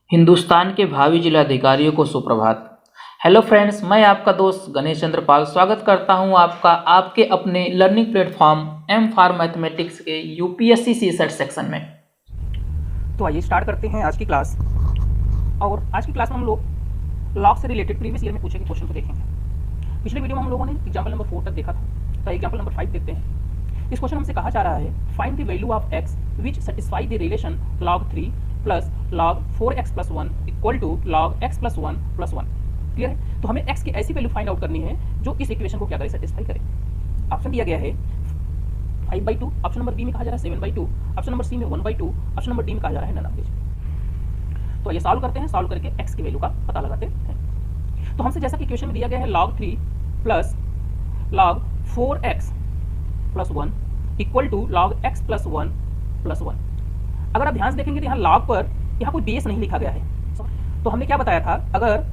हिंदुस्तान के भावी जिलाधिकारियों को सुप्रभात। हेलो फ्रेंड्स, मैं आपका दोस्त गणेश चंद्र पाल स्वागत करता हूं आपका आपके अपने learning platform M for mathematics के यूपीएससी सीसेट सेक्शन में। तो आइए स्टार्ट करते हैं आज की क्लास। और आज की क्लास में हम लोग लॉग से रिलेटेड प्रीवियस ईयर में पूछे गए क्वेश्चन को देखेंगे। पिछले वीडियो में हम लोगों ने एग्जाम्पल नंबर 4 तक देखा था, तो एग्जाम्पल नंबर 5 देखते हैं। इस क्वेश्चन हमसे कहा जा रहा है find the value of x which satisfy the relation log 3 plus log 4x plus 1 equal to log x plus 1 plus 1। Clear है? तो हमें x की ऐसी वैल्यू फाइंड आउट करनी है जो इस इक्वेशन को क्या करे, सेटिस्फाई करे। ऑप्शन दिया गया है 5/2, ऑप्शन नंबर बी में कहा जा रहा है 7/2, ऑप्शन नंबर सी में 1/2, ऑप्शन नंबर डी में कहा जा रहा है नन ऑफ दिस। तो ये सॉल्व करते हैं, सॉल्व करके x की वैल्यू का पता लगाते हैं। तो हमसे जैसा कि इक्वेशन में दिया गया है log 3 plus log 4x plus 1 equal to log x plus 1 plus 1। अगर आप ध्यान से देखेंगे तो यहाँ log पर यहाँ कोई बेस नहीं लिखा गया है। तो हमने क्या बताया था, अगर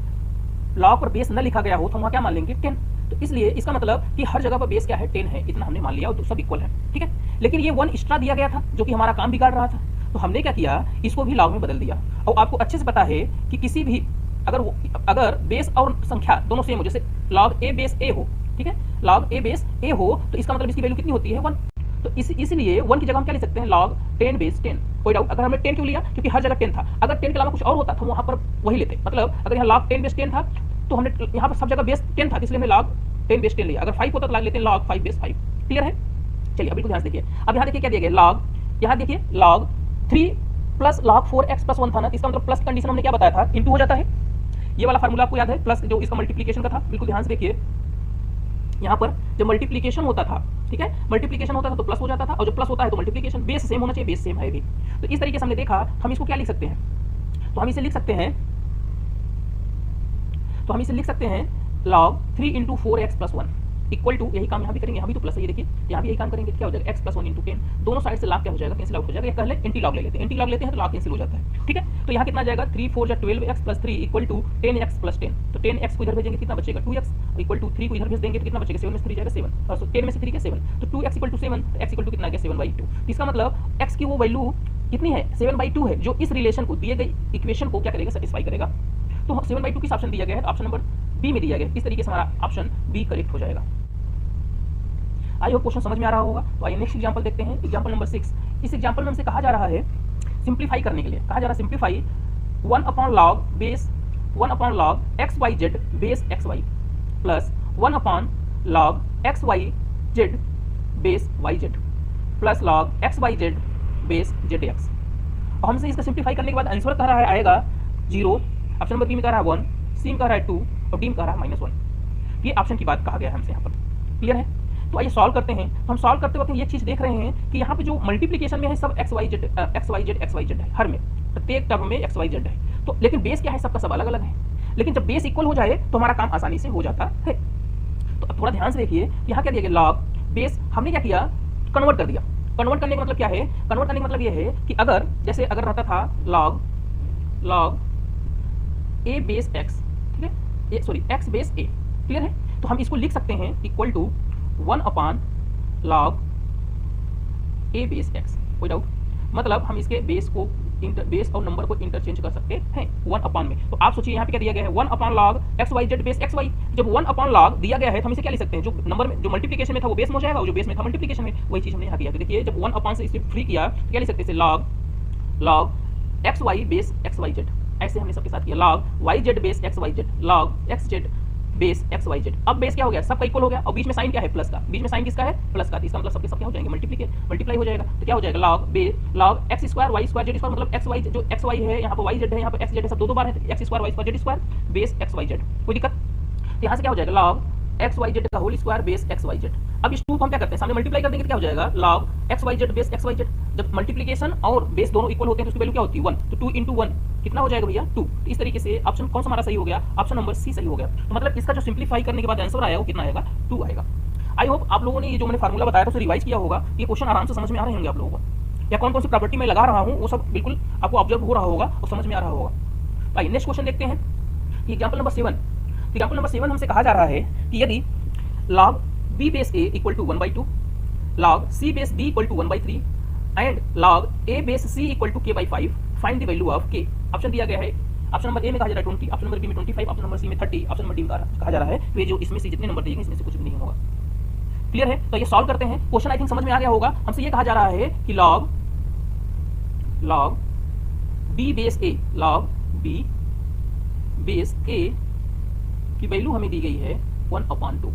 log पर बेस न लिखा गया हो तो हम वहाँ क्या मान लेंगे 10। तो इसलिए इसका मतलब कि हर जगह पर बेस क्या है 10 है, इतना हमने मान लिया और सब इक्वल है। ठीक है, लेकिन ये 1 एक्स्ट्रा दिया गया था जो कि हमारा काम बिगाड़ रहा था। तो हमने क्या किया, इसको भी log में बदल दिया। और आपको अच्छे से पता है कि किसी भी अगर बेस और संख्या दोनों सेम हो, जैसे log a बेस a हो, ठीक है, log a बेस a हो, तो इसका मतलब इसकी वैल्यू कितनी होती है 1। तो इसलिए 1 की जगह हम क्या लिख सकते हैं log 10 बेस 10। कोई डाउट? अगर हमने 10 क्यों लिया, क्योंकि हर जगह 10 था। अगर 10 के अलावा कुछ और होता तो वहां पर वही लेते। मतलब अगर यहाँ log 10 बेस 10 था तो हमने यहाँ पर सब जगह बेस 10 था, इसलिए हमने log 10 बेस 10 लिया। अगर 5 होता तो लेते हैं log 5 बेस 5। क्लियर है? चलिए अभी ध्यान से देखिए। अब यहाँ देखिए क्या दिया गया, log, यहाँ देखिए log 3 plus log 4x plus 1 था ना, इसका मतलब प्लस कंडीशन हमने क्या बताया था, इंटू हो जाता है। ये वाला फार्मूला आपको याद है, प्लस जो इसका मल्टीप्लीकेशन का था। बिल्कुल ध्यान से देखिए, यहाँ पर जब मल्टीप्लीकेशन होता था, ठीक है, मल्टीप्लीकेशन होता था तो प्लस हो जाता था, और जब प्लस होता है तो मल्टीप्लीकेशन बेस सेम होना चाहिए, बेस सेम है भी। तो इस तरीके से हमने देखा, हम इसको क्या लिख सकते हैं, तो हम इसे लिख सकते हैं log 3 into 4x plus 1 equal to, यही काम यहाँ भी करेंगे, यहाँ भी तो प्लस है, ये देखिए यहाँ भी यही काम करेंगे। क्या हो जाएगा, x प्लस 1 इंटू 10, दोनों साइड से log क्या हो जाएगा, कैंसिल आउट हो जाएगा। पहले एंटी लॉग ले लेते हैं, तो log कैंसिल हो जाता है। ठीक है, तो यहाँ कितना जाएगा, 3 4 जा 12x plus 3 equal to 10x plus 10। तो 10x को इधर भेजेंगे कितना बचेगा 2x इक्वल टू 3 को इधर भेज देंगे तो कितना बचेगा, 7 में से 3 जाएगा 7, और 10 में से 3 क्या 7, तो 2x equal to 7, x equal to कितना आ गया 7/2। इसका मतलब x की वो वैल्यू कितनी है, 7/2 है, जो इस रिलेशन को, दिए गई इक्वेशन को क्या करेगा, सेटिस्फाई करेगा। तो 7/2 किस ऑप्शन दिया गया है, ऑप्शन नंबर बी में दिया गया। इस तरीके से हमारा ऑप्शन बी करेक्ट हो जाएगा। आई होप क्वेश्चन समझ में आ रहा होगा। तो आइए नेक्स्ट एग्जांपल देखते हैं, एग्जांपल नंबर 6। इस एग्जांपल में हमसे कहा जा रहा है सिंप्लीफाई करने के लिए, कहा जा रहा है simplify 1/log base 1/log xyz base xy plus 1/log xyz base yz plus log xyz base zx। और हमसे इसका सिंप्लीफाई करने के बाद आंसर कह रहा है आएगा 0, ऑप्शन नंबर बी में कह रहा है 1, सी में कह रहा है 2 और डी में कह रहा है -1। ये ऑप्शन की बात कहा गया है हमसे यहाँ पर। क्लियर है? तो आइए सॉल्व करते हैं। तो हम सॉल्व करते वक्त ये चीज़ देख रहे हैं कि यहाँ पे जो मल्टीप्लिकेशन में है सब xyz है, हर में प्रत्येक टर्म में xyz है। तो लेकिन बेस क्या है, सबका सब अलग अलग है। लेकिन जब बेस इक्वल हो जाए तो हमारा काम आसानी से हो जाता है। तो अब थोड़ा ध्यान से देखिए, यहाँ क्या दिया गया, log बेस हमने क्या किया, कन्वर्ट कर दिया। कन्वर्ट करने का मतलब क्या है, कन्वर्ट करने का मतलब ये है कि अगर जैसे अगर रहता था log a बेस x, ठीक है, sorry x base a। Clear है? तो हम इसको लिख सकते हैं equal to 1/log a base x। कोई डाउट? मतलब हम इसके बेस को बेस और नंबर को इंटरचेंज कर सकते हैं 1 में। तो आप सोचिए यहाँ पे क्या दिया गया है, 1/log xyz बेस xy। जब 1/log दिया गया है तो हम इसे क्या लिख सकते हैं, जो नंबर में जो मल्टीप्लिकेशन में था वो बेस में हो जाएगा, और जो बेस में था मल्टीप्लिकेशन में, वही चीज हमने यहाँ किया। तो देखिए जब 1 से इसे फ्री किया तो क्या लिख सकते हैं, log xy बेस xyz। ऐसे हमने सबके साथ किया, log yz base xyz, log xz base xyz। अब बेस क्या हो गया, सबका इक्वल हो गया, और बीच में साइन क्या है, प्लस का। बीच में साइन किसका है, प्लस का। इसका मतलब सबके सब क्या हो जाएंगे, मल्टीप्लाई हो जाएगा। तो क्या हो जाएगा, log x square y square z square, मतलब xy जो xy है, यहाँ पर yz है, यहाँ पर xz है, सब दो बार है, x square y square z square base xyz। कोई दिक्कत? तो यहाँ से क्या हो जाएगा, log xyz का होल स्क्वायर बेस xyz। अब इस 2 को हम क्या करते हैं, सामने मल्टीप्लाई कर देंगे तो क्या हो जाएगा, log xyz बेस xyz। जब मल्टीप्लिकेशन और बेस दोनों इक्वल होते हैं तो उसकी वैल्यू क्या होती है 1। तो 2 इंटू 1 कितना हो जाएगा भैया 2। तो इस तरीके से ऑप्शन कौन सा हमारा सही हो गया, ऑप्शन नंबर सी सही हो गया। तो मतलब इसका जो सिंप्लीफाई करने के बाद आंसर आया वो कितना आएगा, 2 आएगा। आई होप आप लोगों ने ये जो मैंने फार्मूला बताया था उसे रिवाइज किया होगा। ये क्वेश्चन आराम से समझ में आ रहे होंगे आप लोगों को, या कौन कौन सी प्रॉपर्टी में लगा रहा हूँ वो सब बिल्कुल आपको ऑब्जर्व हो रहा होगा और समझ में आ रहा होगा। आइए नेक्स्ट क्वेश्चन देखते हैं, एग्जाम्पल नंबर 7। एग्जाम्पल नंबर 7 हमसे कहा जा रहा है कि यदि log b base a equal to 1/2, log c base b equal to 1/3 and log a base c equal to k/5, find the value of k। Option दिया गया है, ऑप्शन नंबर ए में कहा जा रहा है 20, ऑप्शन नंबर बी में 25, option number c में 30, ऑप्शन नंबर डी में कहा जा रहा है वे जो इसमें से जितने नंबर दिए गए इसमें से कुछ भी नहीं होगा। क्लियर है? तो ये सॉल्व करते हैं। क्वेश्चन आई थिंक समझ में आ गया होगा। हमसे ये कहा जा रहा है कि लॉग बी बेस ए, लॉग बी बेस ए की वैल्यू हमें दी गई है 1/2।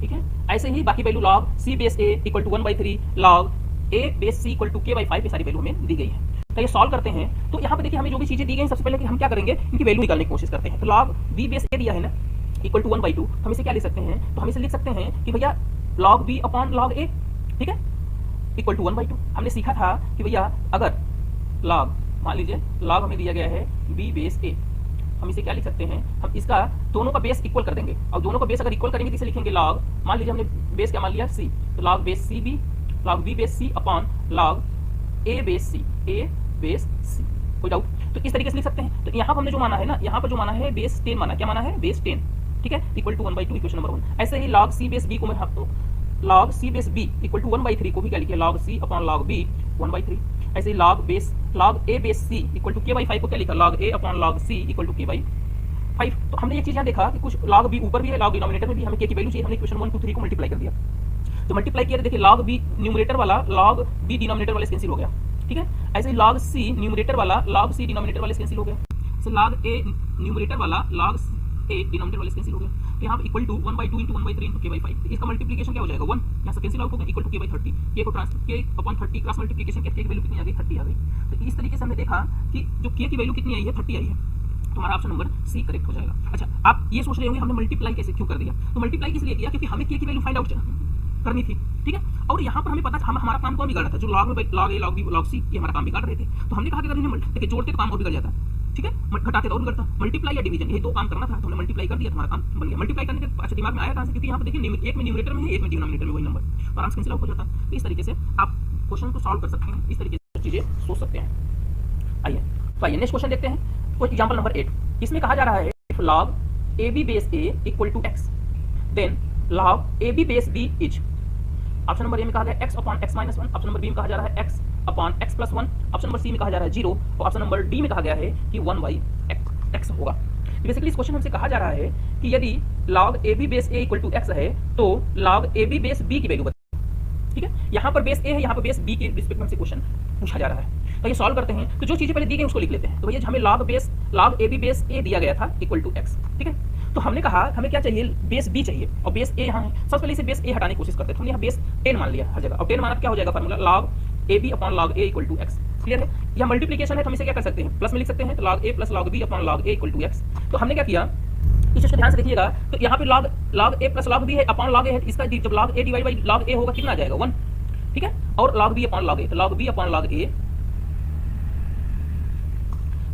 ठीक है, ऐसे ही बाकी value log C base a equal to 1/3, log A base C equal to k/5 ये सारी वैल्यू हमें दी गई है। तो ये सॉल्व करते हैं। तो यहाँ पे देखिए हमें जो भी चीजें दी गई सबसे पहले कि हम क्या करेंगे, इनकी वैल्यू निकालने की कोशिश करते हैं। तो लॉग बी बेस ए दिया है ना इक्वल टू 1/2, हम इसे क्या लिख सकते हैं, तो हम इसे लिख सकते हैं कि भैया लॉग बी अपॉन लॉग ए, ठीक है, इक्वल टू 1/2। हमने सीखा था कि भैया अगर लॉग, मान लीजिए लॉग हमें दिया गया है बी बेस ए, हम इसे क्या लिख सकते हैं, हम इसका दोनों का बेस इक्वल कर देंगे। और दोनों का बेस अगर इक्वल करेंगे तो इसे लिखेंगे लॉग, मान लीजिए हमने बेस क्या मान लिया सी, तो log base C B, log B base C upon log A base C, A base C. कोई डाउट? तो इस तरीके से लिख सकते हैं। तो यहाँ पर हमने जो माना है ना, यहाँ पर जो माना है बेस 10 माना, क्या माना है बेस 10, ठीक है, इक्वल टू 1/2 इक्वेशन नंबर 1। ऐसे ही लॉग सी बेस बी को मैं log C base B equal to 1/3 को भी क्या लिखिए, log C upon log B 1/3। ऐसे ही log A base C equal to k/5 को क्या लिखा, log A upon log C equal to k/5। तो हमने एक चीज यहाँ देखा कि कुछ लॉग बी ऊपर भी है, लॉग डिनोमिनेटर में भी हमें k की वैल्यू चाहिए, हमने इक्वेशन 1 2 3 को मल्टीप्लाई कर दिया। तो मल्टीप्लाई किया, देखिए लॉग बी न्यूमरेटर वाला लॉग बी डिनोमिनेटर वाले से कैंसिल हो गया, ठीक है। ऐसे ही लॉग सी न्यूमरेटर वाला लॉग सी डिनोमिनेटर वाले से कैंसिल हो गया। ऐसे लॉग ए न्यूमरेटर वाला लॉग ए डिनोमिनेटर वाले से कैंसिल हो गया। तो यहाँ पे equal to 1/2 into 1/3 into k/5, इसका मल्टीप्लिकेशन क्या हो जाएगा 1, यहाँ से कैंसिल आउट होगा, इक्वल टू k/30, k को transfer k/30 cross multiplication k की वैल्यू कितनी आ गई, 30 आ गई। तो इस तरीके से हमने देखा कि जो k की वैल्यू कितनी आई है, 30 आई है। तुम्हारा ऑप्शन नंबर सी करेक्ट हो जाएगा। अच्छा, आप ये सोच रहे होंगे हमने मल्टीप्लाई कैसे क्यों कर दिया, तो मल्टीप्लाई इसलिए किया क्योंकि हमें k की वैल्यू फाइंड आउट करनी थी, ठीक है। और यहाँ पर हमें पता हम हमारा काम कौन बिगाड़ रहा था, जो लॉग में लॉग ए लॉग बी लॉग सी ये हमारा काम बिगाड़ रहे थे। तो हमने कहा कि अगर इन्हें देखिए जोड़ते तो काम और बिगड़ जाता, ठीक है, घटाते तो और बिगड़ता। मल्टीप्लाई या डिवीजन ये दो काम करना था, तो हमने मल्टीप्लाई कर दिया, तुम्हारा काम बन गया। मल्टीप्लाई करने के अच्छा दिमाग में आया कहाँ से, क्योंकि यहाँ पर देखिए एक में न्यूमरेटर में है, एक में डिनोमिनेटर में वही नंबर, तो आराम से कैंसिल आउट हो जाता। तो इस तरीके से आप क्वेश्चन को सॉल्व कर सकते हैं, इस तरीके से चीजें सोच सकते हैं। आइए तो आइए नेक्स्ट क्वेश्चन देखते हैं। कोई एग्जाम्पल नंबर 8, इसमें कहा जा रहा है log a b base a equal to x, then log a b base b is, option number a में कहा गया x upon x minus 1, option number b में कहा जा रहा है x upon x plus 1, option number c में कहा जा रहा है 0 और ऑप्शन नंबर डी में कहा गया है कि 1/x होगा। बेसिकली इस क्वेश्चन हमसे कहा जा रहा है कि यदि log a b base a equal to x है तो log a b base b की वैल्यू बताइए, ठीक है। यहाँ पर बेस a है, यहाँ पर बेस b के रिस्पेक्ट में हमसे क्वेश्चन पूछा जा रहा है। तो ये सॉल्व करते हैं। तो जो चीजें पहले दी गई उसको लिख लेते हैं। तो भैया हमें log a b base a दिया गया था इक्वल टू x, ठीक है। तो हमने कहा हमें क्या चाहिए, बेस b चाहिए और बेस a यहाँ है। सबसे पहले इसे बेस a हटाने की कोशिश करते हैं। हमने यहाँ बेस 10 मान लिया हर जगह, और 10 माना क्या हो जाएगा formula, log a b upon log a equal to x। Clear है? यह मल्टीप्लिकेशन है, तो हम इसे क्या कर सकते हैं, प्लस में लिख सकते हैं, तो log a plus log b upon log a equal to x। तो हमने क्या किया, इस चीज को ध्यान से देखिएगा। तो यहाँ पे log a plus log b है अपॉन log a है, इसका जब log a divide by log a होगा कितना आ जाएगा 1, ठीक है। और log b upon log a, तो log b upon log a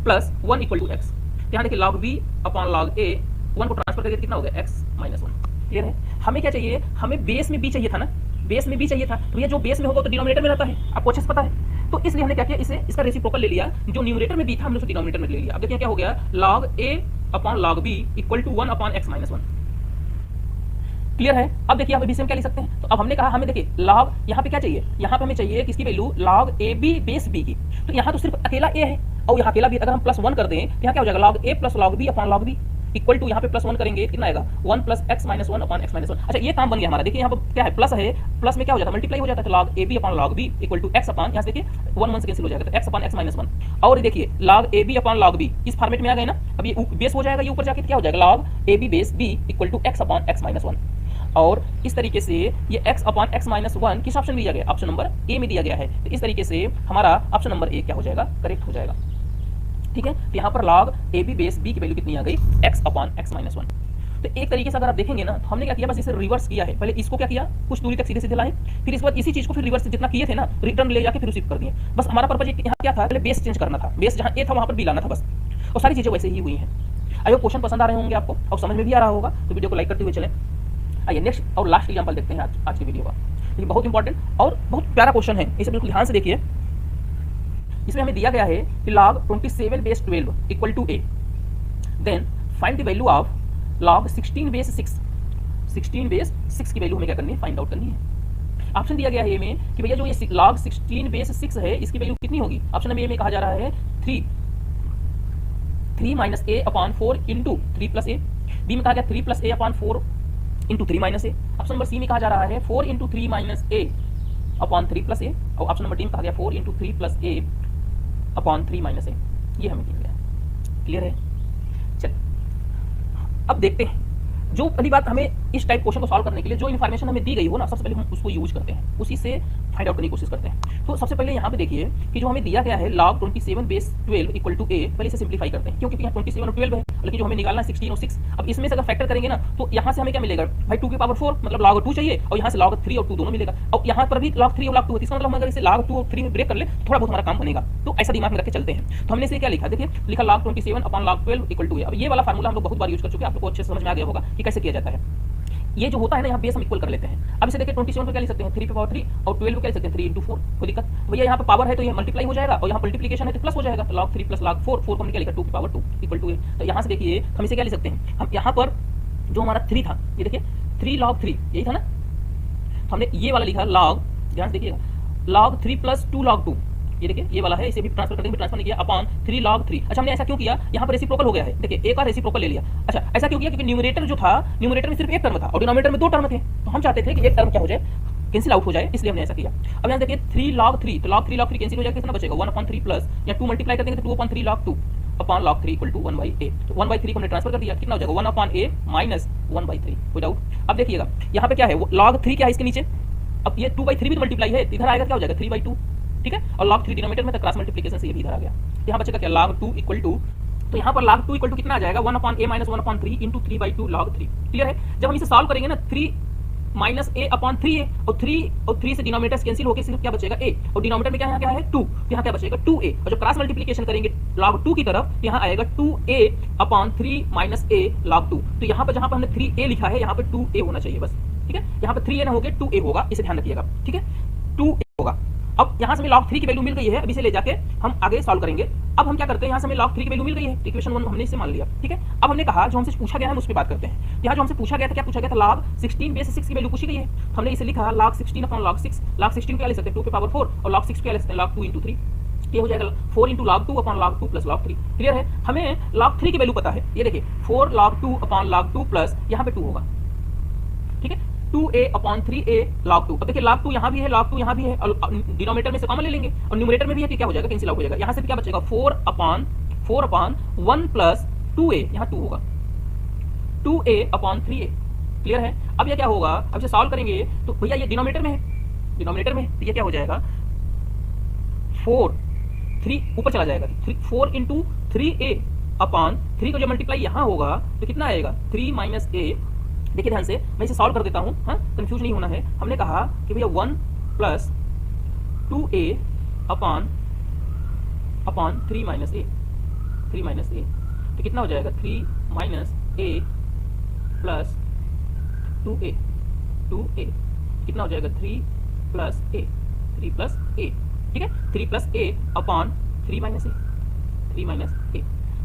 plus 1 equal to x। यहाँ देखिए log b upon log a 1 को ट्रांसफर करके कितना हो गया x माइनस 1। क्लियर है? हमें क्या चाहिए, हमें बेस में b चाहिए था ना, बेस में b चाहिए था। तो ये जो बेस में होगा तो डिनोमिनेटर में रहता है, आपको अच्छे से पता है। तो इसलिए हमने क्या किया, इसे इसका रेसिप्रोकल ले लिया, जो न्यूमरेटर में b था हमने उसे डिनोमिनेटर में ले लिया। अब देखिए क्या हो गया, log a upon log b equal to 1 upon x minus 1। Clear है? अब देखिए आप हम क्या लिख सकते हैं। तो अब हमने कहा हमें देखिए log यहाँ पे क्या चाहिए, यहाँ पे हमें चाहिए किसकी value, log a b base b की। तो यहाँ तो सिर्फ अकेला a है और यहाँ अकेला b, अगर हम प्लस 1 कर दें तो यहाँ क्या हो जाएगा, log a plus log b upon log b equal to यहाँ पे प्लस 1 करेंगे कितना आएगा, 1 plus x minus 1 upon x minus 1। अच्छा ये काम बन गया हमारा। देखिए यहाँ पर क्या है, प्लस है, प्लस में क्या हो जाता है, मल्टीप्लाई हो जाता है। तो log a b upon log b equal to x upon, यहाँ से देखिए 1 से कैंसिल हो जाएगा, तो x अपॉन x माइनस 1। और देखिए log a b upon log b इस फॉर्मेट में आ गए ना। अब ये बेस हो जाएगा, ये ऊपर जाके क्या हो जाएगा, log a b base b equal to x upon x minus 1। और इस तरीके से ये x अपॉन x माइनस 1 किस ऑप्शन में दिया गया, ऑप्शन नंबर ए में दिया गया है। तो इस तरीके से हमारा ऑप्शन नंबर ए क्या हो जाएगा, करेक्ट हो जाएगा, ठीक है। तो यहाँ पर log a b base b की वैल्यू कितनी आ गई, x अपॉन x माइनस 1। तो एक तरीके से अगर आप देखेंगे ना, तो हमने क्या किया, बस इसे रिवर्स किया है। पहले इसको क्या किया, कुछ दूरी तक सीधे सीधे लाए, फिर इसके बाद इसी चीज को फिर रिवर्स जितना किए थे ना, रिटर्न ले जाके फिर रिसीव कर दिए। बस हमारा पर्पज यहाँ क्या था, पहले बेस चेंज करना था, बेस जहाँ ए था वहाँ पर बी लाना था बस, और सारी चीजें वैसे ही हुई हैं। आई होप क्वेश्चन पसंद आ रहे होंगे आपको और समझ में भी आ रहा होगा। तो वीडियो को लाइक करते हुए चलें। आइए नेक्स्ट और लास्ट एग्जाम्पल देखते हैं आज की वीडियो का। ये बहुत इंपॉर्टेंट और बहुत प्यारा क्वेश्चन है, इसे बिल्कुल ध्यान से देखिए। इसमें हमें दिया गया है कि log 27 base 12 equal to a, then find the value of log 16 base 6। 16 base 6 की वैल्यू हमें क्या करनी है, फाइंड आउट करनी है। ऑप्शन दिया गया है ए में कि भैया जो ये log 16 बेस 6 है इसकी वैल्यू कितनी होगी। ऑप्शन नंबर ए में कहा जा रहा है 3, 3 माइनस ए अपॉन 4 इंटू 3 प्लस ए। बी में कहा गया 3 प्लस ए अपॉन 4 इंटू 3 माइनस ए। ऑप्शन नंबर सी में कहा जा रहा है 4 इंटू 3 माइनस ए अपॉन 3 प्लस ए, और ऑप्शन नंबर डी में कहा गया 4 इंटू 3 प्लस ए अपॉन 3 माइनस ए। ये हमें दिया गया। क्लियर है? चलिए अब देखते हैं, जो पहली बात हमें इस टाइप क्वेश्चन को सॉल्व करने के लिए जो इन्फॉर्मेशन हमें दी गई हो ना, सबसे पहले हम उसको यूज करते हैं, उसी से फाइंड आउट करने की कोशिश करते हैं। तो सबसे पहले यहाँ पे देखिए कि जो हमें दिया गया है log 27 बेस 12 इक्वल टू ए, पहले इसे सिंप्लीफाई करते हैं क्योंकि यहाँ 27 और 12 है, लेकिन जो हमें निकालना है 16 और 6। अब इसमें से अगर फैक्टर करेंगे ना तो यहाँ से हमें क्या मिलेगा भाई 2 की पावर 4 मतलब log 2 चाहिए, और यहाँ से log 3 और 2 दोनों मिलेगा, और यहाँ पर भी log 3 और log 2 है। इसका मतलब हम अगर इसे log 2 और 3 में ब्रेक कर ले थोड़ा बहुत हमारा काम बनेगा। तो ऐसा दिमाग में रख के चलते हैं। तो हमने इसे क्या लिखा, देखिए लिखा log 27 upon log 12 equal to A. अब ये वाला फार्मूला हम लोग बहुत बार यूज कर चुके हैं, आप लोग को अच्छे से समझ में आ गया होगा कि कैसे किया जाता है। ये जो होता है ना, यहाँ बेस हम इक्वल कर लेते हैं। अब इसे देखिए 27 को क्या लिख सकते हैं 3 पे पावर 3, और 12 को क्या लिख सकते हैं 3 इंटू 4। कोई दिक्कत भैया, यहाँ पे पावर है तो ये मल्टीप्लाई हो जाएगा, और यहाँ मल्टीप्लिकेशन है तो प्लस हो जाएगा। तो log 3 प्लस log 4, 4 को हमने क्या लिखा 2 की पावर 2 इक्वल टू ए। तो यहाँ से देखिए हम इसे क्या लिख सकते हैं, हम यहाँ पर जो हमारा 3 था, ये देखिए 3 log 3 यही था ना, तो हमने ये वाला लिखा log, ध्यान से देखिएगा log 3 प्लस 2 log 2, ये देखिए ये वाला है, इसे भी ट्रांसफर करके भी ट्रांसफर नहीं किया अपॉन 3 log 3। अच्छा हमने ऐसा क्यों किया, यहाँ पर रेसिप्रोकल हो गया है, देखिए एक और रेसिप्रोकल ले लिया। अच्छा ऐसा क्यों किया, क्योंकि न्यूमरेटर जो था, न्यूमरेटर में सिर्फ एक टर्म था और डिनोमिनेटर में 2 टर्म थे, तो हम चाहते थे कि एक टर्म क्या हो जाए, कैंसिल आउट हो जाए, इसलिए हमने ऐसा किया। अब यहाँ देखिए 3 log 3, तो log 3 कैंसिल हो जाएगा, कितना बचेगा 1/3 प्लस, या 2 मल्टीप्लाई कर देंगे तो 2/3 log 2 upon log 3 equal to 1/a। तो 1/3 को हमने ट्रांसफर कर दिया, कितना हो जाएगा 1/a माइनस 1/3। कोई डाउट? अब देखिएगा यहाँ पे क्या है, log 3 क्या है इसके नीचे, अब ये 2/3 भी तो मल्टीप्लाई है, इधर आएगा क्या हो जाएगा 3/2, ठीक है, और log 3 डिनोमिनेटर में था, क्रॉस मल्टीप्लिकेशन से ये भी इधर आ गया। यहाँ बचेगा क्या log 2 इक्वल टू, तो यहाँ पर log 2 इक्वल टू कितना आ जाएगा 1/a minus 1/3 into 3/2 log 3। Clear है? जब हम इसे सॉल्व करेंगे ना 3 माइनस a अपॉन 3a, और 3 से डिनोमिनेटर्स कैंसिल होकर सिर्फ क्या बचेगा a, और डिनोमिनेटर में क्या है 2, तो यहाँ क्या बचेगा 2a, और जब क्रॉस मल्टीप्लिकेशन करेंगे log 2 की तरफ यहाँ आएगा 2a upon 3 minus a log 2। तो यहाँ पर जहाँ पर हमने 3a लिखा है यहाँ पर 2a होना चाहिए बस, ठीक है, यहाँ पर 3a ना होकर 2a होगा, इसे ध्यान रखिएगा, ठीक है 2a होगा। अब यहाँ से हमें log 3 की वैल्यू मिल गई है, अब इसे ले जाके हम आगे सॉल्व करेंगे। अब हम क्या करते हैं, यहाँ से हमें log 3 की वैल्यू मिल गई है, इक्वेशन 1 हमने इसे मान लिया, ठीक है। अब हमने कहा जो हमसे पूछा गया है उस पर बात करते हैं। यहाँ जो हमसे पूछा गया था, क्या पूछा गया था, log 16 बेस 6 की वैल्यू पूछी गई है, तो हमने इसे लिखा log 16 अपॉन log 6। log 16 क्या ले सकते हैं 2 पे पावर 4, और log 6 क्या ले सकते हैं log 2 इंटू 3, ये हो जाएगा 4 into log 2 upon log 2 plus log 3। Clear है? हमें log 3 की वैल्यू पता है, ये देखिए 4 log 2 अपॉन log 2 प्लस यहाँ पे 2 होगा, ठीक है 2a अपॉन 3a log 2। अब देखिए log 2 यहाँ भी है, log 2 यहाँ भी है, और डिनोमिनेटर में से कॉमन ले लेंगे, और न्यूमरेटर में भी है कि क्या हो जाएगा कैंसिल आउट हो जाएगा। यहाँ से क्या बचेगा 4 अपॉन 1 प्लस 2a, यहाँ 2 होगा 2a अपॉन 3a। क्लियर है? अब ये क्या होगा, अब इसे सॉल्व करेंगे तो भैया ये डिनोमिनेटर में है, डिनोमिनेटर में तो ये क्या हो जाएगा 4 3 ऊपर चला जाएगा, 4 इंटू 3a अपॉन 3 को जब मल्टीप्लाई यहाँ होगा तो कितना आएगा 3 माइनस a। देखिए ध्यान से, मैं इसे सॉल्व कर देता हूँ, हाँ कंफ्यूज नहीं होना है। हमने कहा कि भैया 1 plus 2a upon 3 minus a, तो कितना हो जाएगा 3 माइनस a प्लस 2a, कितना हो जाएगा 3 प्लस a, ठीक है 3 plus a upon 3 minus a।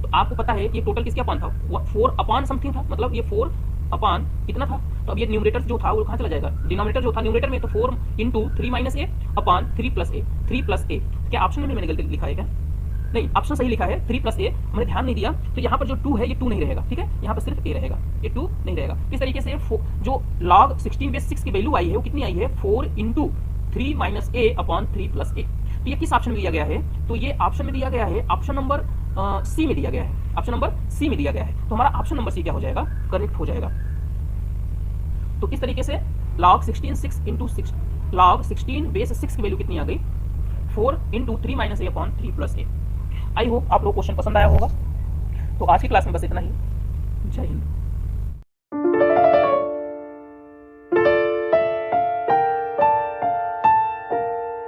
तो आपको पता है ये टोटल किसके अपॉन था, 4 अपॉन समथिंग था, मतलब ये 4 अपॉन कितना था, तो अब ये न्यूमरेटर जो था वो कहाँ चला जाएगा, डिनोमिनेटर जो था न्यूमरेटर में, तो 4 इंटू 3 माइनस ए अपॉन 3 प्लस ए। क्या ऑप्शन में भी मैंने गलती लिखा है क्या? नहीं, ऑप्शन सही लिखा है 3 प्लस ए, मैंने ध्यान नहीं दिया। तो यहाँ पर जो 2 है ये 2 नहीं रहेगा, ठीक है, यहाँ पर सिर्फ ए रहेगा, ये 2 नहीं रहेगा। इस तरीके से जो log 16 बेस 6 की वैल्यू आई है वो कितनी आई है 4 इंटू 3 माइनस ए अपॉन 3 प्लस ए। तो ये किस ऑप्शन में दिया गया है, तो ये ऑप्शन में दिया गया है ऑप्शन नंबर सी में दिया गया है, ऑप्शन नंबर सी में दिया गया है। तो हमारा ऑप्शन नंबर सी क्या हो जाएगा, करेक्ट हो जाएगा। तो इस तरीके से log 16 इंटू 6, log 16 बेस 6 की वैल्यू कितनी आ गई 4 into 3 minus A upon 3 plus A. I hope आप लोग क्वेश्चन पसंद आया होगा। तो आज की क्लास में बस इतना ही। जय हिंद।